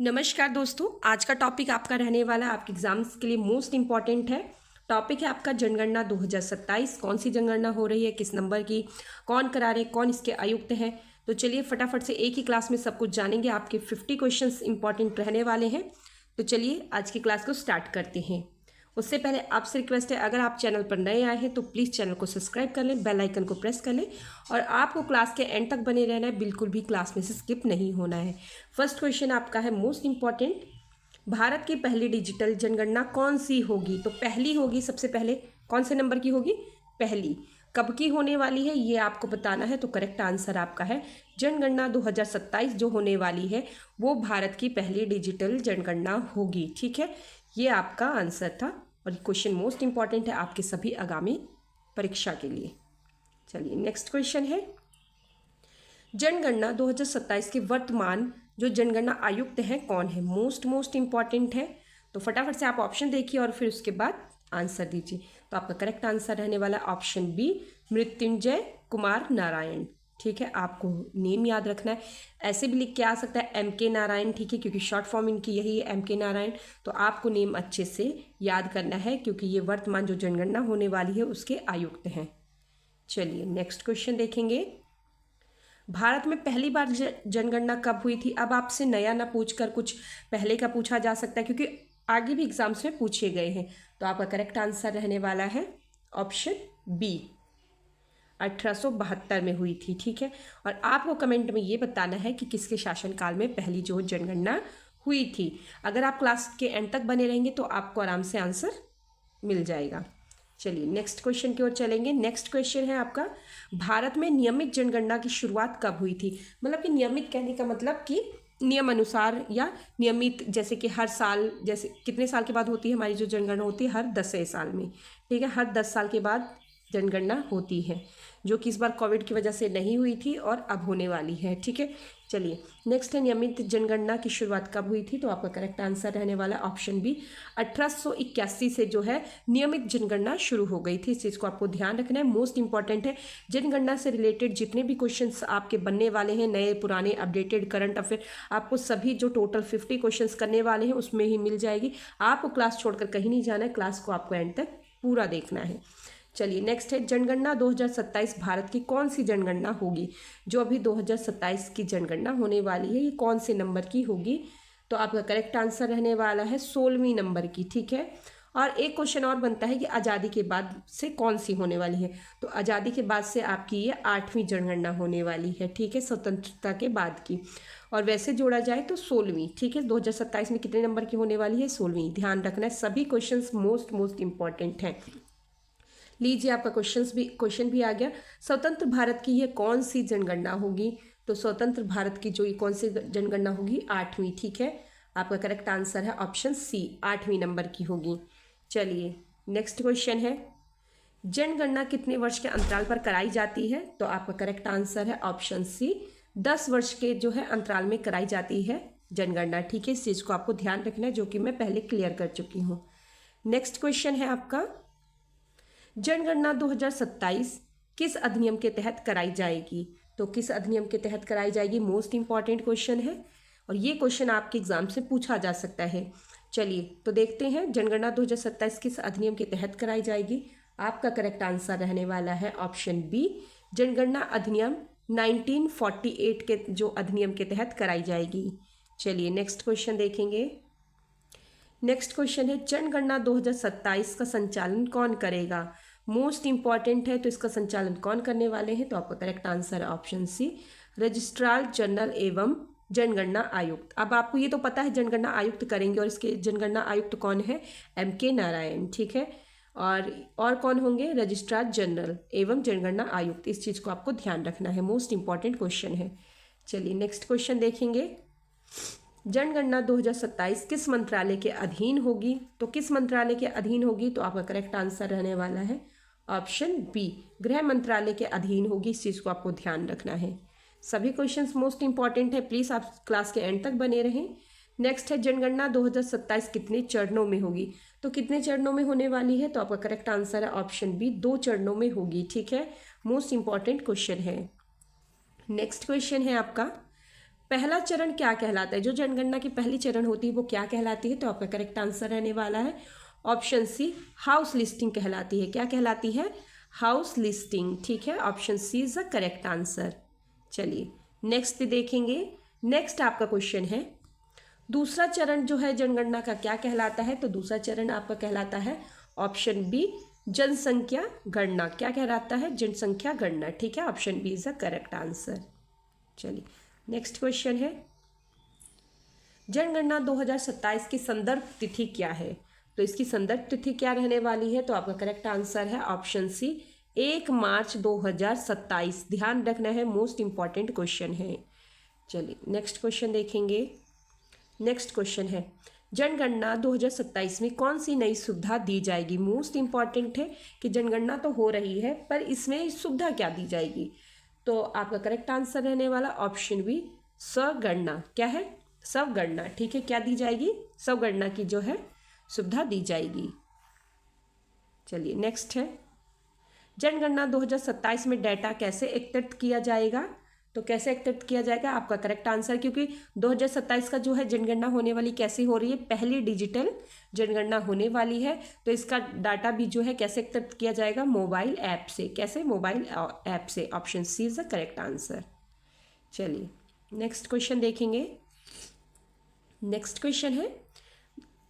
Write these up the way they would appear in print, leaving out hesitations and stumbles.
नमस्कार दोस्तों, आज का टॉपिक आपका रहने वाला है, आपके एग्जाम्स के लिए मोस्ट इंपॉर्टेंट है। टॉपिक है आपका जनगणना 2027। कौन सी जनगणना हो रही है, किस नंबर की, कौन करा रहे, कौन इसके आयुक्त हैं। तो चलिए फटाफट से एक ही क्लास में सब कुछ जानेंगे। आपके 50 क्वेश्चंस इंपॉर्टेंट रहने वाले हैं। तो चलिए आज की क्लास को स्टार्ट करते हैं। उससे पहले आपसे रिक्वेस्ट है, अगर आप चैनल पर नए आए हैं तो प्लीज़ चैनल को सब्सक्राइब कर लें, बेल आइकन को प्रेस कर लें और आपको क्लास के एंड तक बने रहना है, बिल्कुल भी क्लास में से स्किप नहीं होना है। फर्स्ट क्वेश्चन आपका है मोस्ट इंपॉर्टेंट, भारत की पहली डिजिटल जनगणना कौन सी होगी। तो पहली होगी, सबसे पहले कौन से नंबर की होगी, पहली। कब की होने वाली है ये आपको बताना है। तो करेक्ट आंसर आपका है जनगणना 2027 जो होने वाली है वो भारत की पहली डिजिटल जनगणना होगी। ठीक है, ये आपका आंसर था और ये क्वेश्चन मोस्ट इंपॉर्टेंट है आपके सभी आगामी परीक्षा के लिए। चलिए नेक्स्ट क्वेश्चन है, जनगणना 2027 के वर्तमान जो जनगणना आयुक्त हैं कौन है। मोस्ट इंपॉर्टेंट है। तो फटाफट से आप ऑप्शन देखिए और फिर उसके बाद आंसर दीजिए। तो आपका करेक्ट आंसर रहने वाला ऑप्शन बी, मृत्युंजय कुमार नारायण। ठीक है, आपको नेम याद रखना है। ऐसे भी लिख के आ सकता है MK नारायण, ठीक है, क्योंकि शॉर्ट फॉर्म इनकी यही है MK नारायण। तो आपको नेम अच्छे से याद करना है क्योंकि ये वर्तमान जो जनगणना होने वाली है उसके आयुक्त हैं। चलिए नेक्स्ट क्वेश्चन देखेंगे, भारत में पहली बार जनगणना कब हुई थी। अब आपसे नया ना पूछ कर कुछ पहले का पूछा जा सकता है क्योंकि आगे भी एग्जाम्स में पूछे गए हैं। तो आपका करेक्ट आंसर रहने वाला है ऑप्शन बी, 1872 में हुई थी। ठीक है, और आपको कमेंट में ये बताना है कि किसके शासनकाल में पहली जो जनगणना हुई थी। अगर आप क्लास के एंड तक बने रहेंगे तो आपको आराम से आंसर मिल जाएगा। चलिए नेक्स्ट क्वेश्चन की ओर चलेंगे। नेक्स्ट क्वेश्चन है आपका, भारत में नियमित जनगणना की शुरुआत कब हुई थी। मतलब कि नियमित कहने का मतलब कि नियम अनुसार या नियमित, जैसे कि हर साल, जैसे कितने साल के बाद होती है हमारी जो जनगणना होती है, हर 10 साल में। ठीक है, हर 10 साल के बाद जनगणना होती है, जो कि इस बार कोविड की वजह से नहीं हुई थी और अब होने वाली है। ठीक है, चलिए नेक्स्ट है, नियमित जनगणना की शुरुआत कब हुई थी। तो आपका करेक्ट आंसर रहने वाला ऑप्शन बी, 1881 से जो है नियमित जनगणना शुरू हो गई थी। इस चीज़ को आपको ध्यान रखना है, मोस्ट इंपॉर्टेंट है। जनगणना से रिलेटेड जितने भी क्वेश्चंस आपके बनने वाले हैं, नए पुराने अपडेटेड करंट अफेयर, आपको सभी जो टोटल 50 क्वेश्चंस करने वाले हैं उसमें ही मिल जाएगी। आपको क्लास छोड़कर कहीं नहीं जाना है, क्लास को आपको एंड तक पूरा देखना है। चलिए नेक्स्ट है, जनगणना 2027 भारत की कौन सी जनगणना होगी। जो अभी 2027 की जनगणना होने वाली है ये कौन से नंबर की होगी। तो आपका करेक्ट आंसर रहने वाला है 16वीं नंबर की। ठीक है, और एक क्वेश्चन और बनता है कि आज़ादी के बाद से कौन सी होने वाली है। तो आज़ादी के बाद से आपकी ये 8वीं जनगणना होने वाली है। ठीक है, स्वतंत्रता के बाद की, और वैसे जोड़ा जाए तो 16वीं। ठीक है, 2027 में कितने नंबर की होने वाली है, 16वीं। ध्यान रखना है, सभी क्वेश्चंस मोस्ट इंपॉर्टेंट हैं। लीजिए आपका क्वेश्चन भी आ गया, स्वतंत्र भारत की ये कौन सी जनगणना होगी। तो स्वतंत्र भारत की जो ये कौन सी जनगणना होगी, 8वीं। ठीक है, आपका करेक्ट आंसर है ऑप्शन सी, 8वीं नंबर की होगी। चलिए नेक्स्ट क्वेश्चन है, जनगणना कितने वर्ष के अंतराल पर कराई जाती है। तो आपका करेक्ट आंसर है ऑप्शन सी, 10 वर्ष के जो है अंतराल में कराई जाती है जनगणना। ठीक है, इस चीज़ को आपको ध्यान रखना है जो कि मैं पहले क्लियर कर चुकी हूँ। नेक्स्ट क्वेश्चन है आपका, जनगणना 2027 किस अधिनियम के तहत कराई जाएगी। तो किस अधिनियम के तहत कराई जाएगी, मोस्ट इंपॉर्टेंट क्वेश्चन है और ये क्वेश्चन आपके एग्जाम से पूछा जा सकता है। चलिए तो देखते हैं, जनगणना 2027 किस अधिनियम के तहत कराई जाएगी। आपका करेक्ट आंसर रहने वाला है ऑप्शन बी, जनगणना अधिनियम 1948 के जो अधिनियम के तहत कराई जाएगी। चलिए नेक्स्ट क्वेश्चन देखेंगे। नेक्स्ट क्वेश्चन है, जनगणना 2027 का संचालन कौन करेगा। मोस्ट इंपॉर्टेंट है, तो इसका संचालन कौन करने वाले हैं। तो आपका करेक्ट आंसर है ऑप्शन सी, रजिस्ट्रार जनरल एवं जनगणना आयुक्त। अब आपको ये तो पता है जनगणना आयुक्त करेंगे और इसके जनगणना आयुक्त कौन है, MK नारायण। ठीक है, और कौन होंगे, रजिस्ट्रार जनरल एवं जनगणना आयुक्त। इस चीज़ को आपको ध्यान रखना है, मोस्ट इंपॉर्टेंट क्वेश्चन है। चलिए नेक्स्ट क्वेश्चन देखेंगे, जनगणना 2027 किस मंत्रालय के अधीन होगी। तो किस मंत्रालय के अधीन होगी। तो आपका करेक्ट आंसर रहने वाला है ऑप्शन बी, गृह मंत्रालय के अधीन होगी। इस चीज़ को आपको ध्यान रखना है, सभी क्वेश्चंस मोस्ट इंपॉर्टेंट है, प्लीज़ आप क्लास के एंड तक बने रहें। नेक्स्ट है, जनगणना 2027 कितने चरणों में होगी। तो कितने चरणों में होने वाली है। तो आपका करेक्ट आंसर है ऑप्शन बी, 2 चरणों में होगी। ठीक है, मोस्ट इंपॉर्टेंट क्वेश्चन है। नेक्स्ट क्वेश्चन है आपका, पहला चरण क्या कहलाता है, जो जनगणना की पहली चरण होती है वो क्या कहलाती है, तो आपका करेक्ट आंसर रहने वाला है ऑप्शन सी, हाउस लिस्टिंग कहलाती है। क्या कहलाती है, हाउस लिस्टिंग, ठीक है, option C is the correct answer. चलिए नेक्स्ट देखेंगे। नेक्स्ट आपका क्वेश्चन है, दूसरा चरण जो है जनगणना का क्या कहलाता है, तो दूसरा चरण आपका कहलाता है ऑप्शन बी, जनसंख्या गणना। क्या कहलाता है, जनसंख्या गणना, ठीक है, option B is the correct answer. चलिए नेक्स्ट क्वेश्चन है, जनगणना 2027 की संदर्भ तिथि क्या है, तो इसकी संदर्भ तिथि क्या रहने वाली है, तो आपका करेक्ट आंसर है ऑप्शन सी, 1 मार्च 2027। ध्यान रखना है, मोस्ट इंपॉर्टेंट क्वेश्चन है। चलिए नेक्स्ट क्वेश्चन देखेंगे। नेक्स्ट क्वेश्चन है, जनगणना 2027 में कौन सी नई सुविधा दी जाएगी। मोस्ट इंपॉर्टेंट है कि जनगणना तो हो रही है पर इसमें सुविधा क्या दी जाएगी, तो आपका करेक्ट आंसर रहने वाला ऑप्शन बी, स्वगणना। क्या है, स्वगणना, ठीक है, क्या दी जाएगी, स्वगणना की जो है सुविधा दी जाएगी। चलिए नेक्स्ट है, जनगणना 2027 में डेटा कैसे एकत्रित किया जाएगा, तो कैसे एकत्रित किया जाएगा, आपका करेक्ट आंसर, क्योंकि 2027 का जो है जनगणना होने वाली कैसी हो रही है, पहली डिजिटल जनगणना होने वाली है, तो इसका डाटा भी जो है कैसे एकत्रित किया जाएगा, मोबाइल ऐप से। कैसे, मोबाइल ऐप से, option C is the correct answer. चलिए नेक्स्ट क्वेश्चन देखेंगे। नेक्स्ट क्वेश्चन है,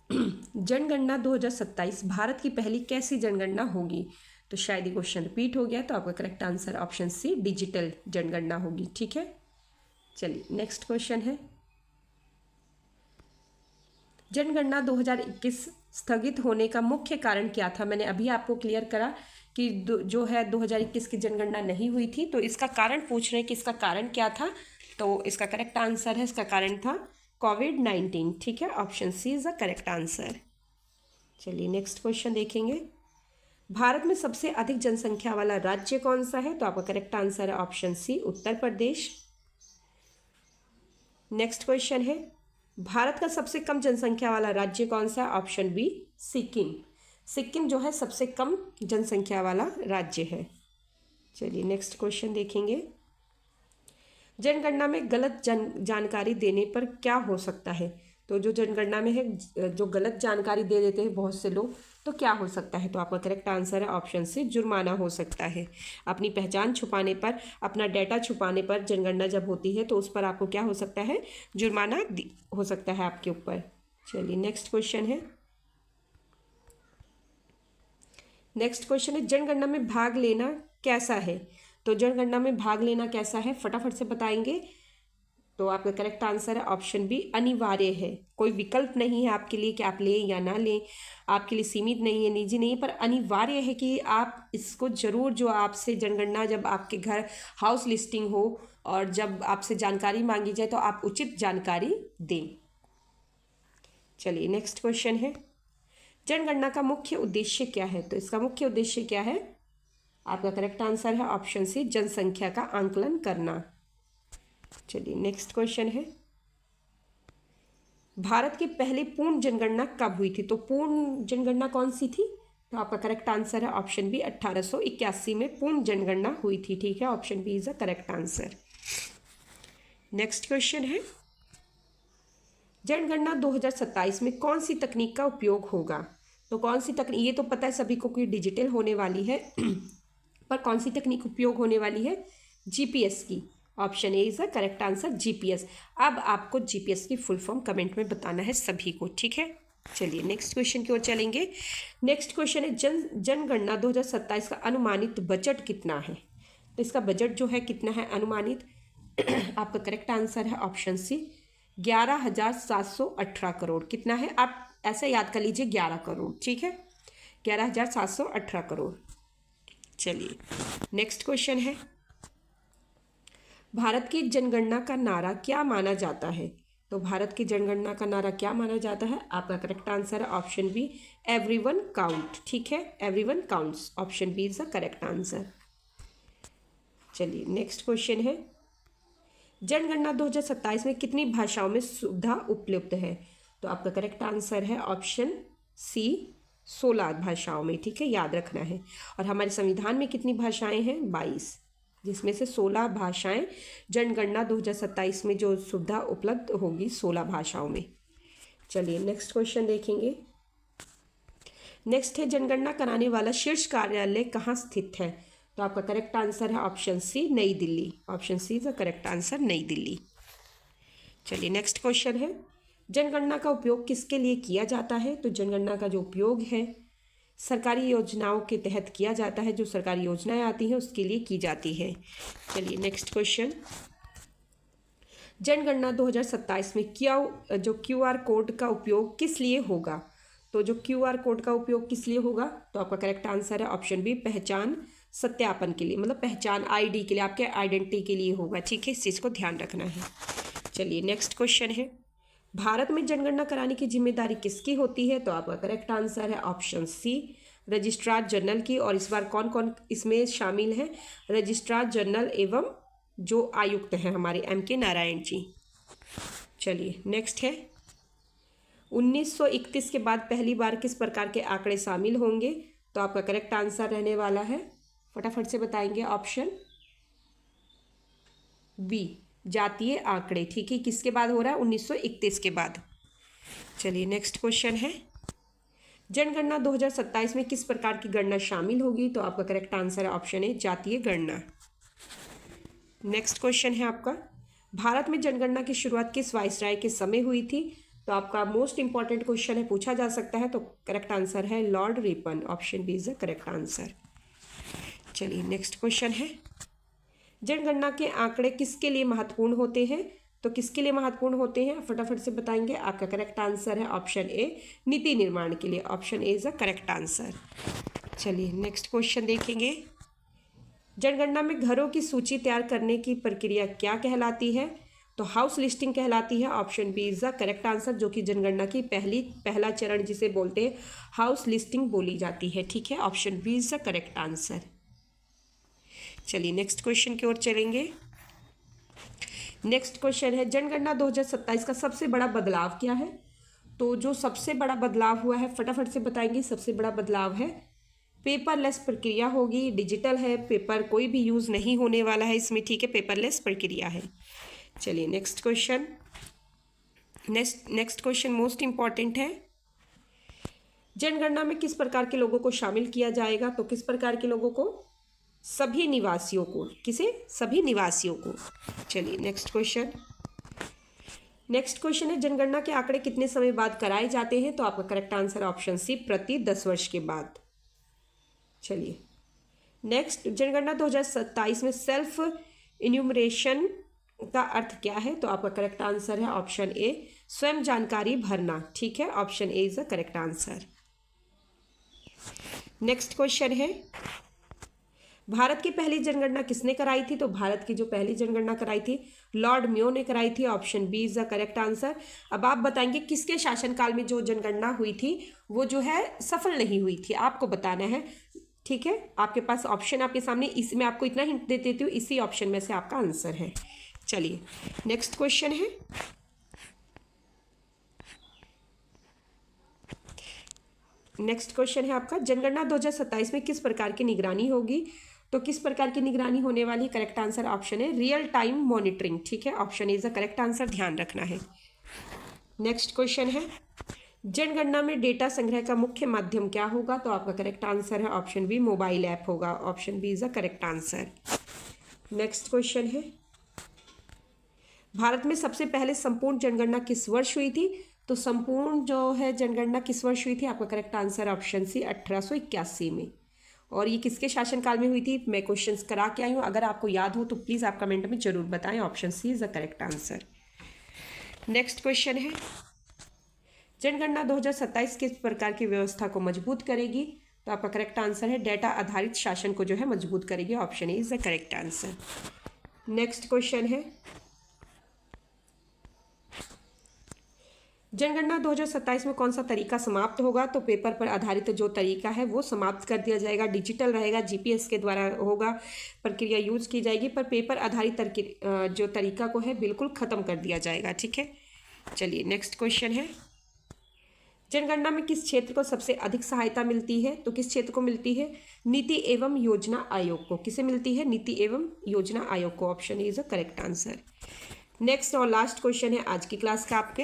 जनगणना 2027 भारत की पहली कैसी जनगणना होगी, तो शायद ये क्वेश्चन रिपीट हो गया, तो आपका correct answer option C, digital जनगणना होगी, ठीक है। चलिए नेक्स्ट क्वेश्चन है, जनगणना 2021 स्थगित होने का मुख्य कारण क्या था। मैंने अभी आपको क्लियर करा कि जो है 2021 की जनगणना नहीं हुई थी, तो इसका कारण पूछ रहे हैं कि इसका कारण क्या था, तो इसका करेक्ट आंसर है, इसका कारण था कोविड-19, ठीक है, option C is the correct answer. चलिए नेक्स्ट क्वेश्चन देखेंगे, भारत में सबसे अधिक जनसंख्या वाला राज्य कौन सा है, तो आपका करेक्ट आंसर है ऑप्शन सी, उत्तर प्रदेश। नेक्स्ट क्वेश्चन है, भारत का सबसे कम जनसंख्या वाला राज्य कौन सा है, ऑप्शन बी, सिक्किम। सिक्किम जो है सबसे कम जनसंख्या वाला राज्य है। चलिए नेक्स्ट क्वेश्चन देखेंगे, जनगणना में गलत जानकारी देने पर क्या हो सकता है, तो जो जनगणना में है जो गलत जानकारी दे देते हैं बहुत से लोग, तो क्या हो सकता है, तो आपका करेक्ट आंसर है ऑप्शन से, जुर्माना हो सकता है। अपनी पहचान छुपाने पर, अपना डेटा छुपाने पर जनगणना जब होती है तो उस पर आपको क्या हो सकता है, जुर्माना हो सकता है आपके ऊपर। चलिए नेक्स्ट क्वेश्चन है, नेक्स्ट क्वेश्चन है, जनगणना में भाग लेना कैसा है, तो जनगणना में भाग लेना कैसा है, फटाफट से बताएंगे, तो आपका करेक्ट आंसर है ऑप्शन बी, अनिवार्य है। कोई विकल्प नहीं है आपके लिए कि आप लें या ना लें, आपके लिए सीमित नहीं है, निजी नहीं, पर अनिवार्य है कि आप इसको जरूर, जो आपसे जनगणना जब आपके घर हाउस लिस्टिंग हो और जब आपसे जानकारी मांगी जाए तो आप उचित जानकारी दें। चलिए नेक्स्ट क्वेश्चन है, जनगणना का मुख्य उद्देश्य क्या है, तो इसका मुख्य उद्देश्य क्या है, आपका करेक्ट आंसर है ऑप्शन सी, जनसंख्या का आंकलन करना। चलिए नेक्स्ट क्वेश्चन है, भारत की पहली पूर्ण जनगणना कब हुई थी, तो पूर्ण जनगणना कौन सी थी, तो आपका करेक्ट आंसर है ऑप्शन बी, 1881 में पूर्ण जनगणना हुई थी, ठीक है, option B is the correct answer. Next question है, जनगणना 2027 में कौन सी तकनीक का उपयोग होगा, तो कौन सी तकनीक, ये तो पता है सभी को कि डिजिटल होने वाली है पर कौन सी तकनीक उपयोग होने वाली है, जीपीएस की, option A is the correct answer, GPS. अब आपको जीपीएस की फुल फॉर्म कमेंट में बताना है सभी को, ठीक है। चलिए नेक्स्ट क्वेश्चन की ओर चलेंगे। नेक्स्ट क्वेश्चन है, जनगणना 2027 का अनुमानित बजट कितना है, तो इसका बजट जो है कितना है अनुमानित आपका करेक्ट आंसर है ऑप्शन सी, 11,718 करोड़। कितना है, आप ऐसा याद कर लीजिए, 11 करोड़, ठीक है, 11,718 करोड़। चलिए नेक्स्ट क्वेश्चन है, भारत की जनगणना का नारा क्या माना जाता है, तो भारत की जनगणना का नारा क्या माना जाता है, आपका करेक्ट आंसर है ऑप्शन बी, एवरीवन काउंट, ठीक है, everyone counts, option B is the correct answer. चलिए नेक्स्ट क्वेश्चन है, जनगणना 2027 में कितनी भाषाओं में सुविधा उपलब्ध है, तो आपका करेक्ट आंसर है ऑप्शन सी, 16 भाषाओं में, ठीक है, याद रखना है। और हमारे संविधान में कितनी भाषाएं हैं, 22। जिसमें से 16 भाषाएं जनगणना 2027 में जो सुविधा उपलब्ध होगी 16 भाषाओं में। चलिए नेक्स्ट क्वेश्चन देखेंगे। नेक्स्ट है जनगणना कराने वाला शीर्ष कार्यालय कहाँ स्थित है? तो आपका करेक्ट आंसर है option C, Nai Delhi. Option C is the correct answer, Nai Delhi. चलिए नेक्स्ट क्वेश्चन है जनगणना का उपयोग किसके लिए किया जाता है? तो जनगणना का जो उपयोग है सरकारी योजनाओं के तहत किया जाता है, जो सरकारी योजनाएं आती हैं उसके लिए की जाती है। चलिए नेक्स्ट क्वेश्चन, जनगणना 2027 में जो QR कोड का उपयोग किस लिए होगा? तो जो QR कोड का उपयोग किस लिए होगा? तो आपका करेक्ट आंसर है ऑप्शन बी, पहचान सत्यापन के लिए, मतलब पहचान ID के लिए, आपके आइडेंटिटी के लिए होगा। ठीक है, इस चीज़ को ध्यान रखना है। चलिए नेक्स्ट क्वेश्चन है भारत में जनगणना कराने की जिम्मेदारी किसकी होती है? तो आपका करेक्ट आंसर है ऑप्शन सी, रजिस्ट्रार जनरल की। और इस बार कौन कौन इसमें शामिल है? रजिस्ट्रार जनरल एवं जो आयुक्त हैं हमारे MK नारायण जी। चलिए नेक्स्ट है 1931 के बाद पहली बार किस प्रकार के आंकड़े शामिल होंगे? तो आपका करेक्ट आंसर रहने वाला है, फटाफट से बताएंगे, ऑप्शन बी, जातीय आंकड़े। ठीक है, किसके बाद हो रहा है? 1931 के बाद। चलिए नेक्स्ट क्वेश्चन है जनगणना 2027 में किस प्रकार की गणना शामिल होगी? तो आपका करेक्ट आंसर है ऑप्शन ए, जातीय गणना। नेक्स्ट क्वेश्चन है आपका भारत में जनगणना की शुरुआत किस वायसराय के समय हुई थी? तो आपका मोस्ट इंपॉर्टेंट क्वेश्चन है, पूछा जा सकता है। तो करेक्ट आंसर है Lord Ripon. Option B is the correct answer. चलिए नेक्स्ट क्वेश्चन है जनगणना के आंकड़े किसके लिए महत्वपूर्ण होते हैं? तो किसके लिए महत्वपूर्ण होते हैं फटाफट से बताएंगे। आपका करेक्ट आंसर है ऑप्शन ए, नीति निर्माण के लिए। Option A is the correct answer. चलिए नेक्स्ट क्वेश्चन देखेंगे जनगणना में घरों की सूची तैयार करने की प्रक्रिया क्या कहलाती है? तो हाउस लिस्टिंग कहलाती है। Option B is the correct answer, जो कि जनगणना की पहला चरण जिसे बोलते हैं हाउस लिस्टिंग बोली जाती है। ठीक है, option B is the correct answer. चलिए नेक्स्ट क्वेश्चन की ओर चलेंगे। नेक्स्ट क्वेश्चन है जनगणना 2027 का सबसे बड़ा बदलाव क्या है? तो जो सबसे बड़ा बदलाव हुआ है फटाफट से बताएंगे। सबसे बड़ा बदलाव है पेपरलेस प्रक्रिया होगी, डिजिटल है, पेपर कोई भी यूज़ नहीं होने वाला है इसमें। ठीक है, पेपरलेस प्रक्रिया है। चलिए next question. Next question most important है जनगणना में किस प्रकार के लोगों को शामिल किया जाएगा? तो किस प्रकार के लोगों को? सभी निवासियों को। किसे? सभी निवासियों को। चलिए नेक्स्ट क्वेश्चन। नेक्स्ट क्वेश्चन है जनगणना के आंकड़े कितने समय बाद कराए जाते हैं? तो आपका करेक्ट आंसर ऑप्शन सी, प्रति 10 वर्ष के बाद। चलिए नेक्स्ट, जनगणना 2027 में सेल्फ इन्यूमरेशन का अर्थ क्या है? तो आपका करेक्ट आंसर है ऑप्शन ए, स्वयं जानकारी भरना। ठीक है, option A is the correct answer. Next question है भारत की पहली जनगणना किसने कराई थी? तो भारत की जो पहली जनगणना कराई थी लॉर्ड म्यो ने कराई थी। Option B is the correct answer. अब आप बताएंगे किसके शासनकाल में जो जनगणना हुई थी वो जो है सफल नहीं हुई थी, आपको बताना है। ठीक है, आपके पास ऑप्शन आपके सामने, इसमें आपको इतना हिंट दे देती हूँ, इसी ऑप्शन में से आपका आंसर है। चलिए नेक्स्ट क्वेश्चन है नेक्स्ट क्वेश्चन है आपका जनगणना 2027 में किस प्रकार की निगरानी होगी? तो किस प्रकार की निगरानी होने वाली? करेक्ट आंसर ऑप्शन है रियल टाइम मॉनिटरिंग। ठीक है, option is the correct answer, ध्यान रखना है। नेक्स्ट क्वेश्चन है जनगणना में डेटा संग्रह का मुख्य माध्यम क्या होगा? तो आपका करेक्ट आंसर है ऑप्शन बी, मोबाइल ऐप होगा। Option B is the correct answer. Next question है भारत में सबसे पहले संपूर्ण जनगणना किस वर्ष हुई थी? तो संपूर्ण जो है जनगणना किस वर्ष हुई थी? आपका करेक्ट आंसर ऑप्शन सी, 1881 में। और ये किसके शासनकाल में हुई थी? मैं क्वेश्चंस करा के आई हूँ, अगर आपको याद हो तो प्लीज़ आप कमेंट में जरूर बताएं। Option C is the correct answer. Next question है जनगणना 2027 किस प्रकार की व्यवस्था को मजबूत करेगी? तो आपका करेक्ट आंसर है डेटा आधारित शासन को जो है मजबूत करेगी। Option A is the correct answer. Next question है जनगणना 2027 में कौन सा तरीका समाप्त होगा? तो पेपर पर आधारित जो तरीका है वो समाप्त कर दिया जाएगा, डिजिटल रहेगा, GPS के द्वारा होगा, प्रक्रिया यूज की जाएगी, पर पेपर आधारित जो तरीका को है बिल्कुल ख़त्म कर दिया जाएगा। ठीक है, चलिए नेक्स्ट क्वेश्चन है जनगणना में किस क्षेत्र को सबसे अधिक सहायता मिलती है? तो किस क्षेत्र को मिलती है? नीति एवं योजना आयोग को। किसे मिलती है? नीति एवं योजना आयोग को। Option is a correct answer. Next और लास्ट क्वेश्चन है आज की क्लास का आपके।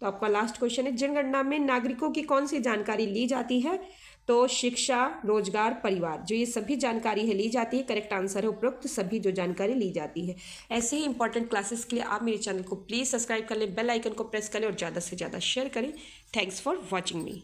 तो आपका लास्ट क्वेश्चन है, जनगणना में नागरिकों की कौन सी जानकारी ली जाती है? तो शिक्षा, रोजगार, परिवार, जो ये सभी जानकारी है ली जाती है। करेक्ट आंसर है उपरोक्त सभी जो जानकारी ली जाती है। ऐसे ही इंपॉर्टेंट क्लासेस के लिए आप मेरे चैनल को प्लीज़ सब्सक्राइब कर लें, बेल आइकन को प्रेस करें और ज़्यादा से ज़्यादा शेयर करें। Thanks for watching me.